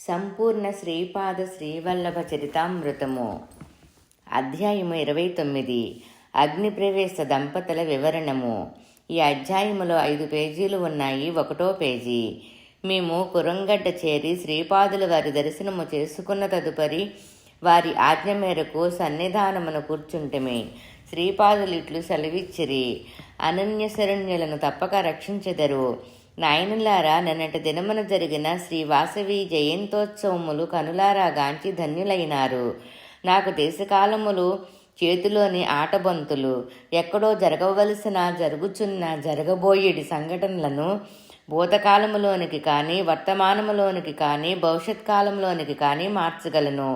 సంపూర్ణ శ్రీపాద శ్రీవల్లభ చరితామృతము. అధ్యాయము 29. అగ్నిప్రవేశ దంపతుల వివరణము. ఈ అధ్యాయములో 5 పేజీలు ఉన్నాయి. 1వ పేజీ. మేము కురంగడ్డ చేరి శ్రీపాదుల వారి దర్శనము చేసుకున్న తదుపరి వారి ఆజ్ఞ మేరకు సన్నిధానమును కూర్చుంటమే. శ్రీపాదులు ఇట్లు సెలవిచ్చిరి: అనన్య శరణ్యులను తప్పక రక్షించెదరు. నాయనులారా, నిన్నటి దినమున జరిగిన శ్రీ వాసవి జయంతోత్సవములు కనులారా గాంచి ధన్యులైనారు. నాకు దేశకాలములు చేతిలోని ఆటబంతులు ఎక్కడో జరగవలసిన జరుగుచున్న జరగబోయేటి సంఘటనలను భూతకాలములోనికి కానీ వర్తమానములోనికి కానీ భవిష్యత్ కాలంలోనికి కానీ మార్చగలను.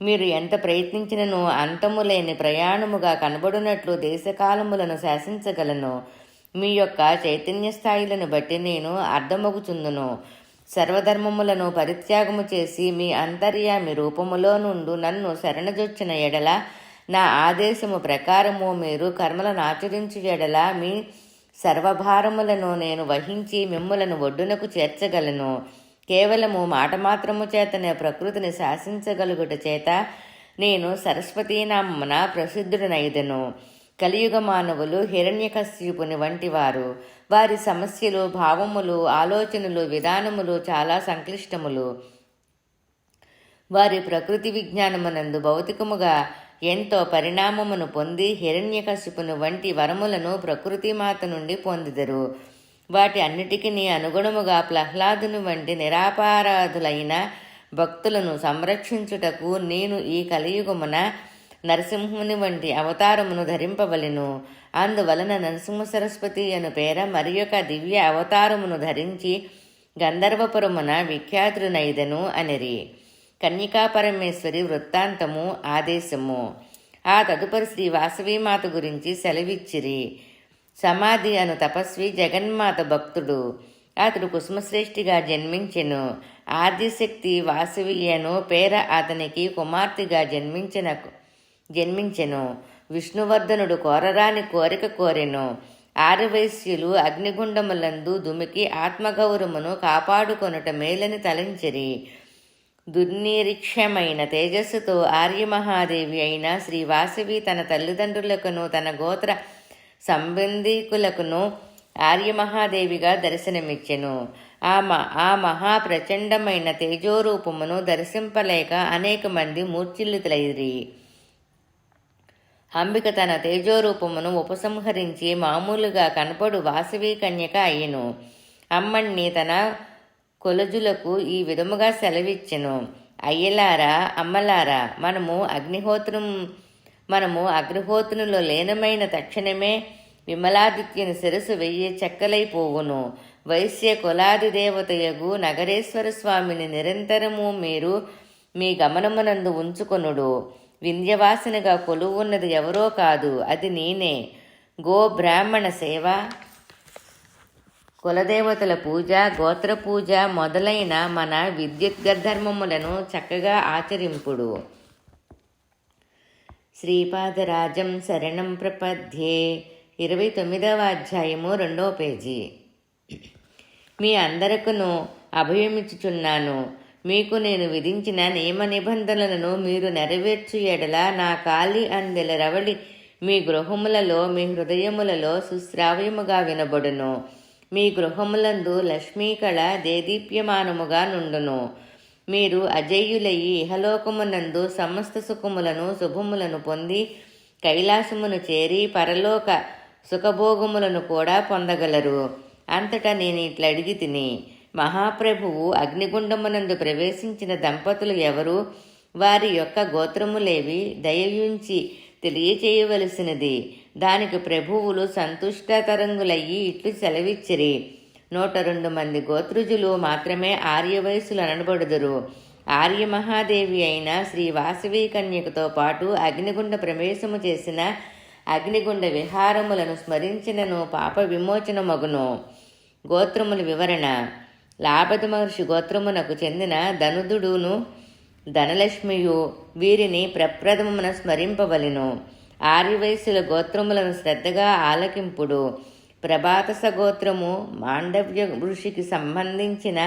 మీరు ఎంత ప్రయత్నించినను అంతము లేని ప్రయాణముగా కనబడినట్లు దేశకాలములను శాసించగలను. మీ యొక్క చైతన్య స్థాయిలను బట్టి నేను అర్థమగుచుందును. సర్వధర్మములను పరిత్యాగము చేసి మీ అంతర్యామి రూపములో నుండి నన్ను శరణజొచ్చిన ఎడల, నా ఆదేశము ప్రకారము మీరు కర్మలను ఆచరించు ఎడల మీ సర్వభారములను నేను వహించి మిమ్ములను ఒడ్డునకు చేర్చగలను. కేవలము మాట మాత్రము చేతనే ప్రకృతిని శాసించగలుగుట చేత నేను సరస్వతీనామమున ప్రసిద్ధుడనైదను. కలియుగ మానవులు హిరణ్యకశ్యపుని వంటివారు. వారి సమస్యలు, భావములు, ఆలోచనలు, విధానములు చాలా సంక్లిష్టములు. వారి ప్రకృతి విజ్ఞానమునందు భౌతికముగా ఎంతో పరిణామమును పొంది హిరణ్యకశ్యపుని వంటి వరములను ప్రకృతి మాత నుండి పొందిదరు. వాటి అన్నిటికీ అనుగుణముగా ప్రహ్లాదుని వంటి నిరాపారాధులైన భక్తులను సంరక్షించుటకు నేను ఈ కలియుగమున నరసింహుని వంటి అవతారమును ధరింపవలెను. అందువలన నరసింహ సరస్వతి అను పేర మరి యొక్క దివ్య అవతారమును ధరించి గంధర్వపురమున విఖ్యాతునైదను అనిరి. కన్యకా పరమేశ్వరి వృత్తాంతము, ఆదేశము. ఆ తదుపరి శ్రీ వాసవీమాత గురించి సెలవిచ్చిరి. సమాధి అను తపస్వి జగన్మాత భక్తుడు. అతడు కుసుమశ్రేష్ఠిగా జన్మించెను. ఆదిశక్తి వాసవి అను పేర అతనికి కుమార్తెగా జన్మించెను. విష్ణువర్ధనుడు కోరరాని కోరిక కోరెను. ఆర్యవైశ్యులు అగ్నిగుండములందు దుమికి ఆత్మగౌరవమును కాపాడుకొనుట మేలని తలంచిరి. దుర్నిరీక్షమైన తేజస్సుతో ఆర్యమహాదేవి అయిన శ్రీ వాసవి తన తల్లిదండ్రులకును తన గోత్ర సంబంధికులకును ఆర్యమహాదేవిగా దర్శనమిచ్చెను. ఆ మహాప్రచండమైన తేజోరూపమును దర్శింపలేక అనేక మంది మూర్ఛిల్లుతులైరి. అంబిక తన తేజోరూపమును ఉపసంహరించి మామూలుగా కనపడు వాసవి కన్యక అయ్యెను. అమ్మణ్ణి తన కొలజులకు ఈ విధముగా సెలవిచ్చెను: అయ్యలారా, అమ్మలారా, మనము అగ్నిహోత్రునిలో లీనమైన తక్షణమే విమలాదిత్యుని శిరసు 1000 చెక్కలైపోవును. వైశ్య కులాది దేవతయగు నగరేశ్వర స్వామిని నిరంతరము మీరు మీ గమనమునందు ఉంచుకొనుడు. వింధ్యవాసినిగా కొలువున్నది ఎవరో కాదు, అది నేనే. గో బ్రాహ్మణ సేవ, కులదేవతల పూజ, గోత్ర పూజ మొదలైన మన విద్యుద్గర్ధర్మములను చక్కగా ఆచరింపుడు. శ్రీపాదరాజం శరణం ప్రపద్యే. 29వ అధ్యాయము 2వ పేజీ. మీ అందరకును అభయమిచ్చుచున్నాను. మీకు నేను విధించిన నియమ నిబంధనలను మీరు నెరవేర్చు ఎడల నా కాలి అందెల రవళి మీ గృహములలో మీ హృదయములలో సుశ్రావ్యముగా వినబడును. మీ గృహములందు లక్ష్మీకళ దేదీప్యమానముగా నుండును. మీరు అజేయులయ్యి ఇహలోకమునందు సమస్త సుఖములను శుభములను పొంది కైలాసమును చేరి పరలోక సుఖభోగములను కూడా పొందగలరు. అంతటా నేను ఇట్లా అడిగి తిని: మహాప్రభువు అగ్నిగుండమునందు ప్రవేశించిన దంపతులు ఎవరు? వారి యొక్క గోత్రములేవి? దయయుంచి తెలియచేయవలసినది. దానికి ప్రభువులు సంతుష్టతరంగులయ్యి ఇట్లు సెలవిచ్చిరి: 102 మంది గోత్రుజులు మాత్రమే ఆర్యవయస్సులు అనబడుదురు. ఆర్యమహాదేవి అయిన శ్రీ వాసవి కన్యకతో పాటు అగ్నిగుండ ప్రవేశము చేసిన అగ్నిగుండ విహారములను స్మరించినను పాప విమోచనమగును. గోత్రముల వివరణ. లాభద మహర్షి గోత్రమునకు చెందిన ధనుదుడును ధనలక్ష్మియు వీరిని ప్రప్రథమమున స్మరింపవలెను. ఆర్యవైశ్యుల గోత్రములను శ్రద్ధగా ఆలకింపుడు. ప్రభాతస గోత్రము మాండవ్య ఋషికి సంబంధించిన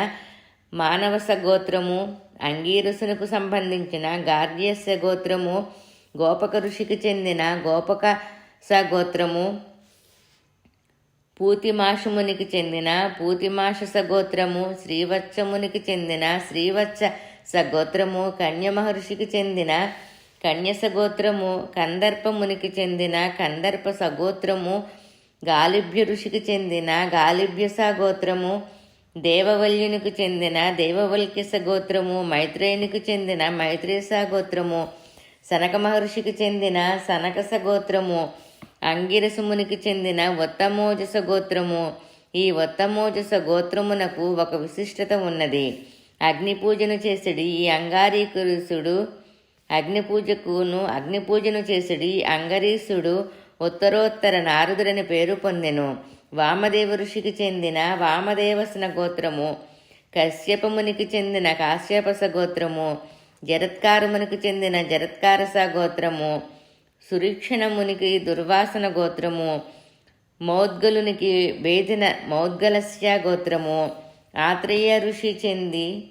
మానవస గోత్రము. అంగీరసునకు సంబంధించిన గార్గ్యస్య గోత్రము. గోపక ఋషికి చెందిన గోపక సగోత్రము. పూతిమాషమునికి చెందిన పూతిమాష సగోత్రము. శ్రీవత్సమునికి చెందిన శ్రీవత్స సగోత్రము. కన్య మహర్షికి చెందిన కన్యస గోత్రము. కందర్పమునికి చెందిన కందర్ప సగోత్రము. గాలిభ్య ఋషికి చెందిన గాలిభ్యస గోత్రము. దేవవల్యునికి చెందిన దేవవల్క్యస గోత్రము. మైత్రేయునికి చెందిన మైత్రేయస గోత్రము. సనక మహర్షికి చెందిన సనకస గోత్రము. అంగిరసుమునికి చెందిన ఉత్తమోజస గోత్రము. ఈ ఉత్తమోజస గోత్రమునకు ఒక విశిష్టత ఉన్నది. అగ్నిపూజను చేసడి ఈ అంగారీకురుసుడు అగ్నిపూజను చేసడి అంగరీసుడు ఉత్తరోత్తర నారదుడని పేరు పొందెను. వామదేవ ఋషికి చెందిన వామదేవసన గోత్రము. కశ్యపమునికి చెందిన కాశ్యపస గోత్రము. జరత్కారమునికి చెందిన జరత్కారస గోత్రము. సురీక్షణమునికి దుర్వాసన గోత్రము. మౌద్గలునికి వేదిన మౌద్గలస్య గోత్రము. ఆత్రేయ ఋషి చెంది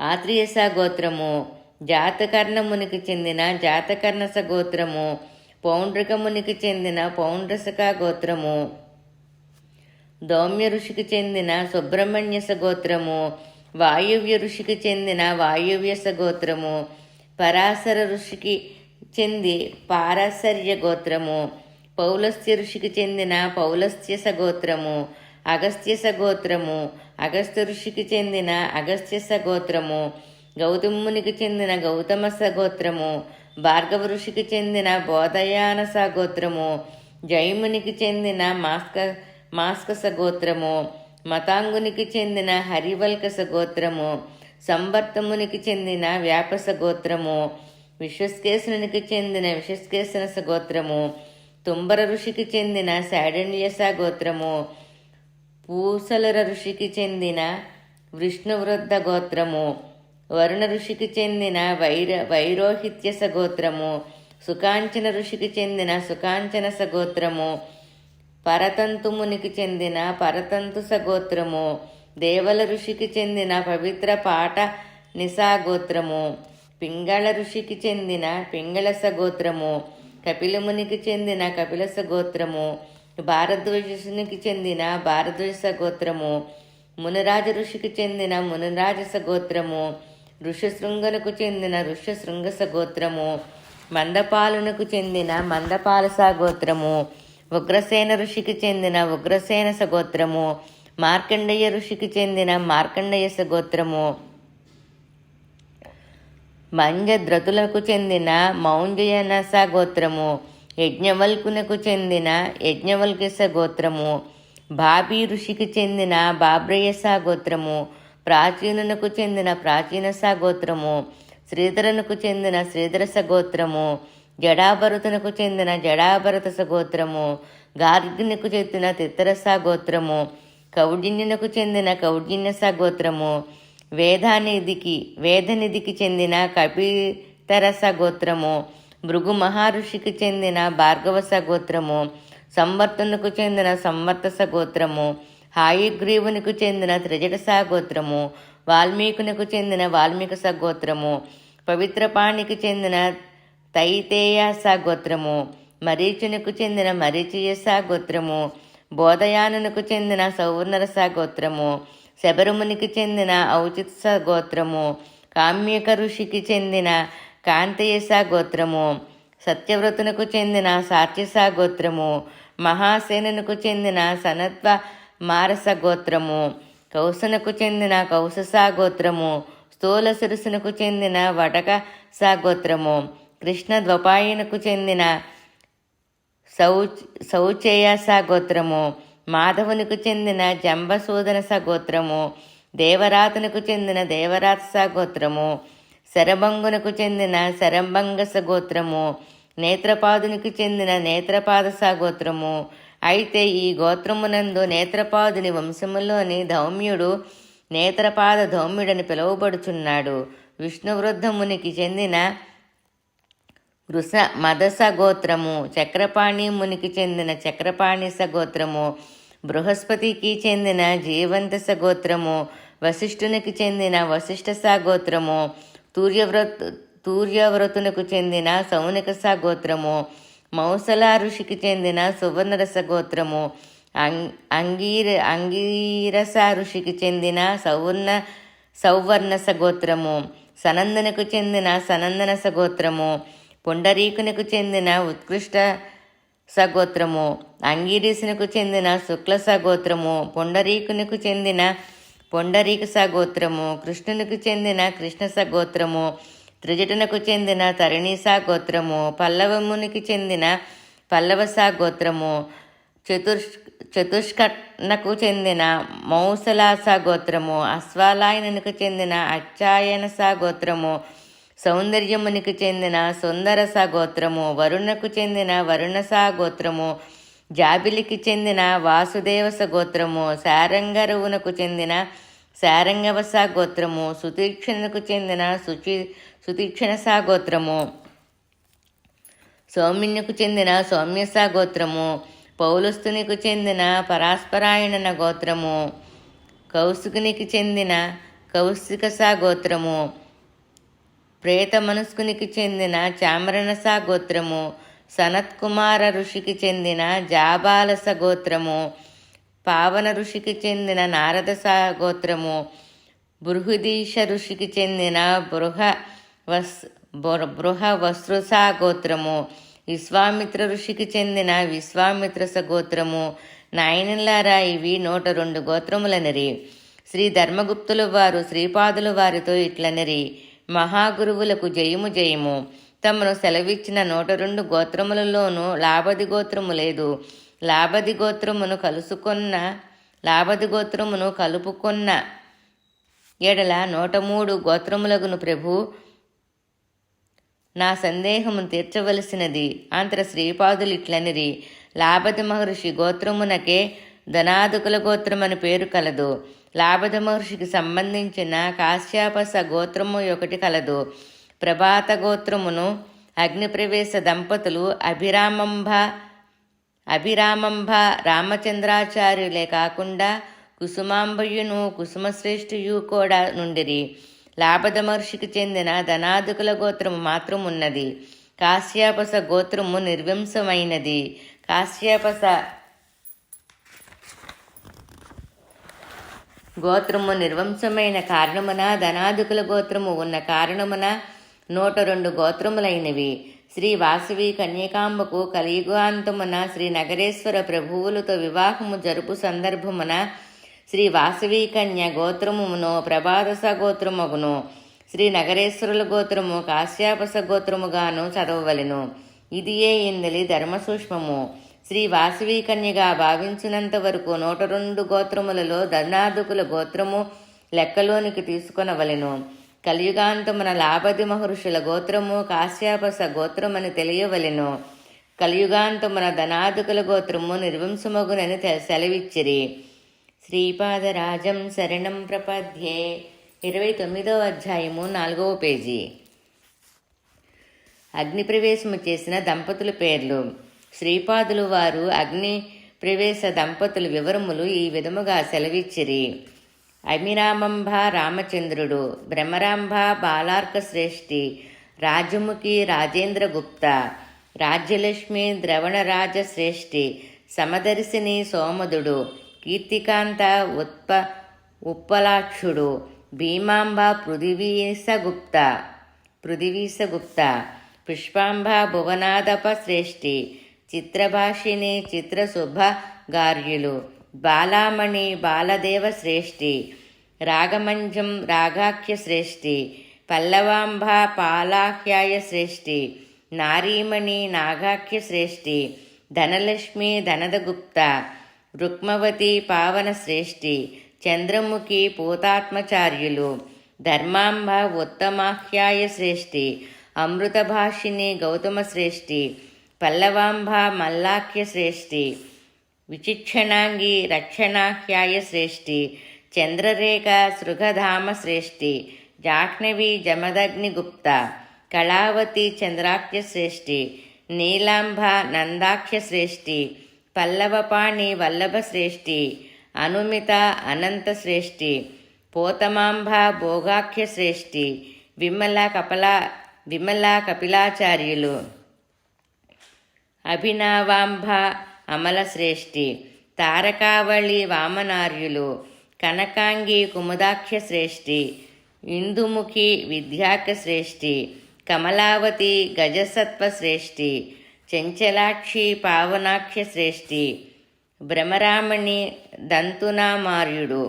ఆత్రేయస గోత్రము. జాతకర్ణమునికి చెందిన జాతకర్ణస గోత్రము. పౌండ్రకమునికి చెందిన పౌండ్రసక గోత్రము. దౌమ్య ఋషికి చెందిన సుబ్రహ్మణ్యస గోత్రము. వాయువ్య ఋషికి చెందిన వాయువ్యస గోత్రము. పరాశర ఋషికి చెంది పారాశర్య గోత్రము. పౌలస్త్య ఋషికి చెందిన పౌలస్త్యస గోత్రము. అగస్త్యస గోత్రము. అగస్త్య ఋషికి చెందిన అగస్త్యస గోత్రము. గౌతమునికి చెందిన గౌతమస గోత్రము. భార్గవ ఋషికి చెందిన బోధయానస గోత్రము. జైమునికి చెందిన మాస్కస గోత్రము. మతాంగునికి చెందిన హరివల్కస గోత్రము. సంవర్తమునికి చెందిన వ్యాపస గోత్రము. విశ్వస్కేశనునికి చెందిన విశ్వస్కేశనస గోత్రము. తుంబర ఋషికి చెందిన శాడన్యస గోత్రము. పూసలర ఋషికి చెందిన విష్ణువృద్ధ గోత్రము. వరుణ ఋషికి చెందిన వైరోహిత్యస గోత్రము. సుకాంచన ఋషికి చెందిన సుకాంచనస గోత్రము. పరతంతుమునికి చెందిన పరతంతుస గోత్రము. దేవల ఋషికి చెందిన పవిత్ర పాట నిసా గోత్రము. పింగళ ఋషికి చెందిన పింగళస గోత్రము. కపిలమునికి చెందిన కపిలస గోత్రము. భారద్వాజునికి చెందిన భారద్వాజస గోత్రము. మునిరాజ ఋషికి చెందిన మునిరాజస గోత్రము. ఋష్యశృంగనుకు చెందిన ఋష్యశృంగస గోత్రము. మందపాలునకు చెందిన మందపాలస గోత్రము. ఉగ్రసేన ఋషికి చెందిన ఉగ్రసేనస గోత్రము. మార్కండేయ ఋషికి చెందిన మార్కండేయస గోత్రము. మంజద్రతులకు చెందిన మౌంజయనస గోత్రము. యజ్ఞవల్కునకు చెందిన యజ్ఞవల్కస గోత్రము. బాబీ ఋషికి చెందిన బాబ్రయస గోత్రము. ప్రాచీనునకు చెందిన ప్రాచీనస గోత్రము. శ్రీధరనుకు చెందిన శ్రీధరస గోత్రము. జడాభరతునకు చెందిన జడాభరతస గోత్రము. గార్గ్యునకు చెందిన తిత్తరస గోత్రము. కౌడిన్యునకు చెందిన కౌడిన్యస గోత్రము. వేదనిధికి చెందిన కపితరస గోత్రము. భృగు మహర్షికి చెందిన భార్గవస గోత్రము. సంవర్తనుకు చెందిన సంవర్తస గోత్రము. హాయగ్రీవునికి చెందిన త్రిజటస గోత్రము. వాల్మీకునికి చెందిన వాల్మీకస గోత్రము. పవిత్రపాణికి చెందిన తైతేయస గోత్రము. మరీచునకు చెందిన మరీచియస గోత్రము. బోధయానునకు చెందిన సౌవర్ణరస గోత్రము. శబరమునికి చెందిన ఔచిత్స గోత్రము. కామ్యక ఋషికి చెందిన కాంతయస గోత్రము. సత్యవ్రతునకు చెందిన సాత్యస గోత్రము. మహాసేనునకు చెందిన సనత్వ మారస గోత్రము. కౌసనకు చెందిన కౌసస గోత్రము. స్థూల శిరసునకు చెందిన వటక సగోత్రము. కృష్ణ ద్వపాయనకు చెందిన శౌచేయస గోత్రము. మాధవునికి చెందిన జంబసూదనస గోత్రము. దేవరాతునకు చెందిన దేవరాతస గోత్రము. శరభంగునకు చెందిన శరంభంగస గోత్రము. నేత్రపాదునికి చెందిన నేత్రపాదస గోత్రము. అయితే ఈ గోత్రమునందు నేత్రపాదుని వంశములోని ధౌమ్యుడు నేత్రపాద ధౌమ్యుడని పిలువబడుచున్నాడు. విష్ణువృద్ధమునికి చెందిన మదస గోత్రము. చక్రపాణి మునికి చెందిన చక్రపాణిస గోత్రము. బృహస్పతికి చెందిన జీవంతస గోత్రము, వశిష్ఠునికి చెందిన వశిష్ఠస గోత్రము, తూర్యవ్రతునకు చెందిన సౌనికస గోత్రము, మౌసల ఋషికి చెందిన సువర్ణరస గోత్రము, అంగీరస ఋషికి చెందిన సౌవర్ణస గోత్రము, సనందనకు చెందిన సనందనస గోత్రము, పుండరీకునకు చెందిన ఉత్కృష్ట సగోత్రము, అంగీరీసునకు చెందిన శుక్ల సగోత్రము, పుండరీకునకు చెందిన పుండరీక సగోత్రము, కృష్ణునికి చెందిన కృష్ణ సగోత్రము, త్రిజటునకు చెందిన తరణీస గోత్రము, పల్లవమునికి చెందిన పల్లవస గోత్రము, చతుష్కట్నకు చెందిన మౌసలాస గోత్రము, అశ్వాలాయనునికి చెందిన అచ్చాయనస గోత్రము, సౌందర్యమునికి చెందిన సుందరస గోత్రము, వరుణకు చెందిన వరుణస గోత్రము, జాబిలికి చెందిన వాసుదేవస గోత్రము, శారంగరువునకు చెందిన శారంగవస గోత్రము, సుతీక్షణకు చెందిన సుతీక్షణస గోత్రము, సౌమ్యునికి చెందిన సౌమ్యస గోత్రము, పౌలస్తునికి చెందిన పరాస్పరాయణ గోత్రము, కౌశికునికి చెందిన కౌశికస గోత్రము, ప్రేత మనస్కునికి చెందిన చామరణస గోత్రము, సనత్కుమార ఋషికి చెందిన జాబాలస గోత్రము, పావన ఋషికి చెందిన నారదస గోత్రము, బృహదీశ ఋషికి చెందిన బృహవస్రుస గోత్రము, విశ్వామిత్ర ఋషికి చెందిన విశ్వామిత్రస గోత్రము. నాయనులారా, ఇవి 102 గోత్రములనిరి. శ్రీ ధర్మగుప్తుల వారు శ్రీపాదుల వారితో ఇట్లనిరి: మహాగురువులకు జయము జయము. తమను సెలవిచ్చిన 102 గోత్రములలోనూ లాభది గోత్రము లేదు. లాభది గోత్రమును కలుపుకొన్న ఎడల 103 గోత్రములగును. ప్రభు, నా సందేహమును తీర్చవలసినది. అంతర శ్రీపాదులు ఇట్లనిరి: లాభద మహర్షి గోత్రమునకే ధనాదుకుల గోత్రమని పేరు కలదు. లాభద మహర్షికి సంబంధించిన కాశ్యాపస గోత్రము ఒకటి కలదు. ప్రభాత గోత్రమును అగ్నిప్రవేశ దంపతులు అభిరామంభ రామచంద్రాచార్యులే కాకుండా కుసుమాంబయును కుసుమశ్రేష్ఠియు కూడా నుండిరి. లాభద మహర్షికి చెందిన ధనాదుకుల గోత్రము మాత్రం ఉన్నది. కాశ్యాపస గోత్రము నిర్వింశమైనది. కాశ్యాపస గోత్రము నిర్వంశమైన కారణమున ధనాదుకుల గోత్రము ఉన్న కారణమున 102 గోత్రములైనవి. శ్రీ వాసవి కన్యకాంబకు కలియుగాంతమున శ్రీ నగరేశ్వర ప్రభువులతో వివాహము జరుపు సందర్భమున శ్రీ వాసవి కన్య గోత్రమును ప్రభాదస గోత్రముగును. శ్రీ నగరేశ్వరుల గోత్రము కాశ్యాపస గోత్రముగాను చదవవలెను. ఇదియే ఇందలి ధర్మసూక్ష్మము. శ్రీ వాసవి కన్యగా భావించినంత వరకు 102 గోత్రములలో ధనాదుకుల గోత్రము లెక్కలోనికి తీసుకొనవలెను. కలియుగాంతమున లాభది మహర్షుల గోత్రము కాశ్యాపస గోత్రమని తెలియవలెను. కలియుగాంతమున ధనాదుకుల గోత్రము నిర్వంశమగునని సెలవిచ్చిరి. శ్రీపాదరాజం శరణం ప్రపద్యే. 29వ అధ్యాయము 4వ పేజీ. అగ్ని ప్రవేశము చేసిన దంపతుల పేర్లు. శ్రీపాదులు వారు అగ్ని ప్రవేశ దంపతుల వివరములు ఈ విధముగా సెలవిచ్చిరి: అమిరామంభ రామచంద్రుడు, భ్రమరాంభ బాలార్క శ్రేష్ఠి, రాజముఖి రాజేంద్ర గుప్త, రాజ్యలక్ష్మి ద్రవణరాజ శ్రేష్ఠి, సమదర్శిని సోమదుడు, కీర్తికాంత ఉప్పలాక్షుడు, భీమాంబ పృథివీసగుప్త, పుష్పాంబ భువనాదప శ్రేష్ఠి, చిత్రభాషిణి చిత్రశుభగార్యులు, బాలామణి బాలదేవ శ్రేష్ఠి, రాగమంజం రాగాఖ్య శ్రేష్ఠి, పల్లవాంబ పాలాహ్యాయ శ్రేష్ఠి, నారీమణి నాగాఖ్య శ్రేష్ఠి, ధనలక్ష్మి ధనదగుప్త, రుక్మవతి పావన శ్రేష్ఠి, చంద్రముఖి పూతాత్మచార్యులు, ధర్మాంబ ఉత్తమాహ్యాయ శ్రేష్ఠి, అమృతభాషిణి గౌతమ శ్రేష్ఠి, పల్లవాంబ మల్లాఖ్య శ్రేష్ఠి, విచిక్షణాంగి రక్షణాహ్యాయ శ్రేష్ఠి, చంద్రరేఖ సృగధామ శ్రేష్ఠి, జాహ్నవి జమదగ్నిగుప్త, కళావతి చంద్రాఖ్య శ్రేష్ఠి, నీలాంబ నందాఖ్య శ్రేష్ఠి, పల్లవపాణి వల్లభ శ్రేష్ఠి, అనుమిత అనంత శ్రేష్ఠి, పోతమాంబ భోగాఖ్య శ్రేష్ఠి, విమల కపిలాచార్యులు, అభినవాంబ అమల శ్రేష్ఠి, తారకావళి వామనార్యులు, కనకాంగి కుముదాఖ్య శ్రేష్ఠి, ఇందుముఖి విద్యాఖ్య శ్రేష్ఠి, కమలావతి గజసత్వ శ్రేష్ఠి, చెంచలాక్షి పావనాఖ్య శ్రేష్ఠి, భ్రమరామణి దంతునామార్యుడు,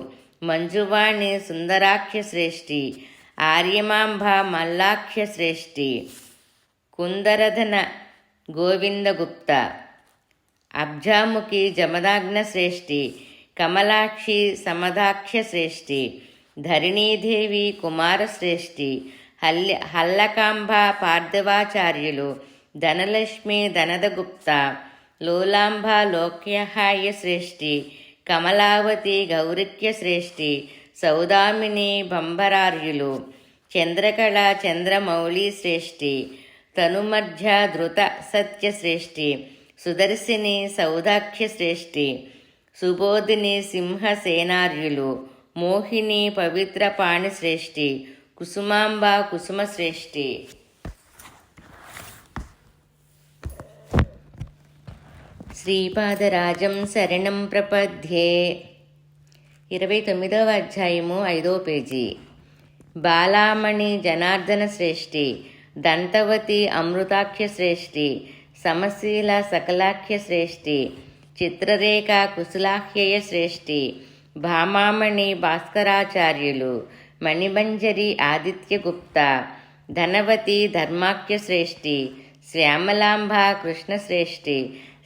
మంజువాణి సుందరాఖ్య శ్రేష్ఠి, ఆర్యమాంబ మల్లాఖ్య శ్రేష్ఠి, కుందరధన గోవిందగుప్త, అబ్జాముఖి జమదాగ్న శ్రేష్ఠి, కమలాక్షి సమదాఖ్య శ్రేష్ఠి, ధరణీదేవి కుమారశ్రేష్ఠి, హల్లకాంబ పార్థవాచార్యులు, ధనలక్ష్మి ధనదగుప్త, లోలాంబ లోక్యహాయ శ్రేష్ఠి, కమలావతి గౌరిక్య శ్రేష్ఠి, సౌదామిని బంబరార్యులు, చంద్రకళ చంద్రమౌళి శ్రేష్ఠి, తనుమధ్య ధృత సత్య శ్రేష్ఠి, సుదర్శిని సౌదాఖ్య శ్రేష్ఠి, సుబోధిని సింహసేనార్యులు, మోహిని పవిత్ర పాణి శ్రేష్ఠి, కుసుమాంబ కుసుమ శ్రేష్ఠి. శ్రీపాదరాజం శరణం ప్రపద్యే. 29వ అధ్యాయము 5వ పేజీ. బాలామణి జనార్దన శ్రేష్ఠి, దంతవతి అమృతాఖ్య శ్రేష్ఠి, సమశీల సకలాఖ్య శ్రేష్ఠి, చిత్రరేఖ కుశలాఖ్యయ శ్రేష్ఠి, భామామణి భాస్కరాచార్యులు, మణిమంజరి ఆదిత్యగుప్త, ధనవతి ధర్మాఖ్య శ్రేష్ఠి, శ్యామలాంబ కృష్ణశ్రేష్ఠి,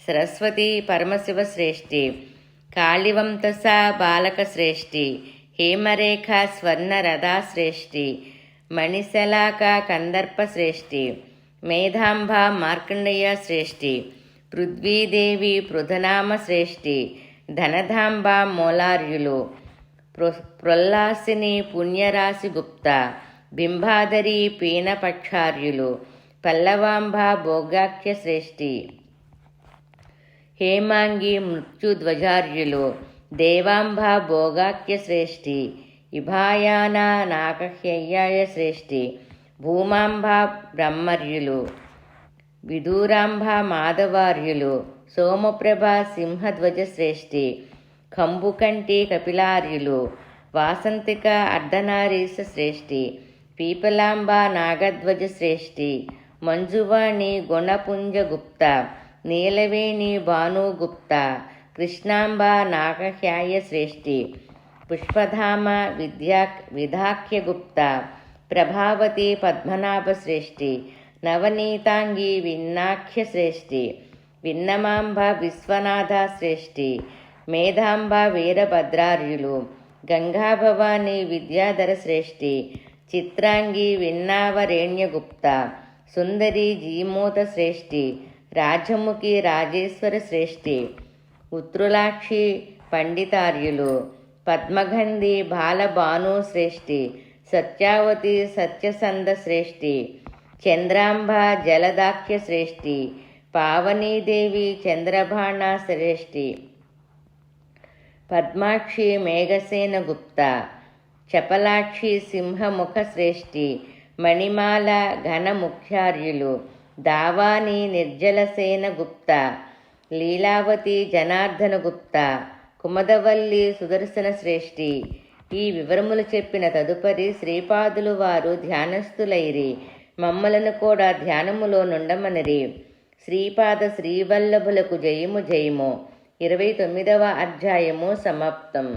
సరస్వతి పరమశివ శ్రేష్ఠి, కాళివంతస బాలక శ్రేష్ఠి, హేమరేఖ స్వర్ణరథా శ్రేష్ఠి, మణిశలాక కందర్ప శ్రేష్ఠి, మేధాంబ మార్కండేయ శ్రేష్ఠి, పృథ్వీదేవి పృథనామ శ్రేష్ఠి, ధనధాంబ మూలార్యులు, ప్రొల్లాసిని పుణ్యరాశి గుప్త, బింబాధరి పీనపక్షార్యులు, పల్లవాంబ భోగాఖ్య శ్రేష్ఠి, హేమాంగి మృత్యుధ్వజార్యులు, దేవాంబ భోగాఖ్య శ్రేష్ఠి, ఇభాయాన నాగహ్యయ్యాయ శ్రేష్ఠి, భూమాంబ బ్రహ్మర్యులు, విదూరాంబ మాధవార్యులు, సోమప్రభ సింహధ్వజ శ్రేష్ఠి, కంబుకంటి కపిలార్యులు, వాసంతిక అర్ధనారీశ శ్రేష్ఠి, పీపలాంబ నాగధ్వజ శ్రేష్ఠి, మంజువాణి గుణపుంజగుప్త, నీలవేణి భానుగుప్త, కృష్ణాంబ నాగహ్యాయ శ్రేష్ఠి, పుష్పధామ విధాఖ్యగుప్త, ప్రభావతి పద్మనాభ శ్రేష్ఠి, నవనీతాంగి విన్నాఖ్య శ్రేష్ఠి, విన్నమాంబ విశ్వనాథ శ్రేష్ఠి, మేధాంబ వీరభద్రార్యులు, గంగాభవాని విద్యాధర శ్రేష్ఠి, చిత్రాంగి విన్నావరేణ్యగుప్త, సుందరి జీమూత శ్రేష్ఠి, రాజముఖి రాజేశ్వర శ్రేష్ఠి, ఉత్రులాక్షి పండితార్యులు, పద్మగంధి బాలభాను శ్రేష్ఠి, సత్యావతి సత్యసంద శ్రేష్ఠి, చంద్రాంబ జలదాఖ్య శ్రేష్ఠి, పావనీదేవి చంద్రబాణ శ్రేష్ఠి, పద్మాక్షి మేఘసేన గుప్త, చపలాక్షి సింహముఖ శ్రేష్ఠి, మణిమాల ఘన ముఖ్యార్యులు, దావాని నిర్జలసేన గుప్త, లీలావతి జనార్దన గుప్త, కుమదవల్లి సుదర్శన శ్రేష్ఠి. ఈ వివరములు చెప్పిన తదుపరి శ్రీపాదులు వారు ధ్యానస్థులైరి, మమ్మలను కూడా ధ్యానములో నుండమనిరి. శ్రీపాద శ్రీవల్లభులకు జయము జయము. 29వ అధ్యాయము సమాప్తం.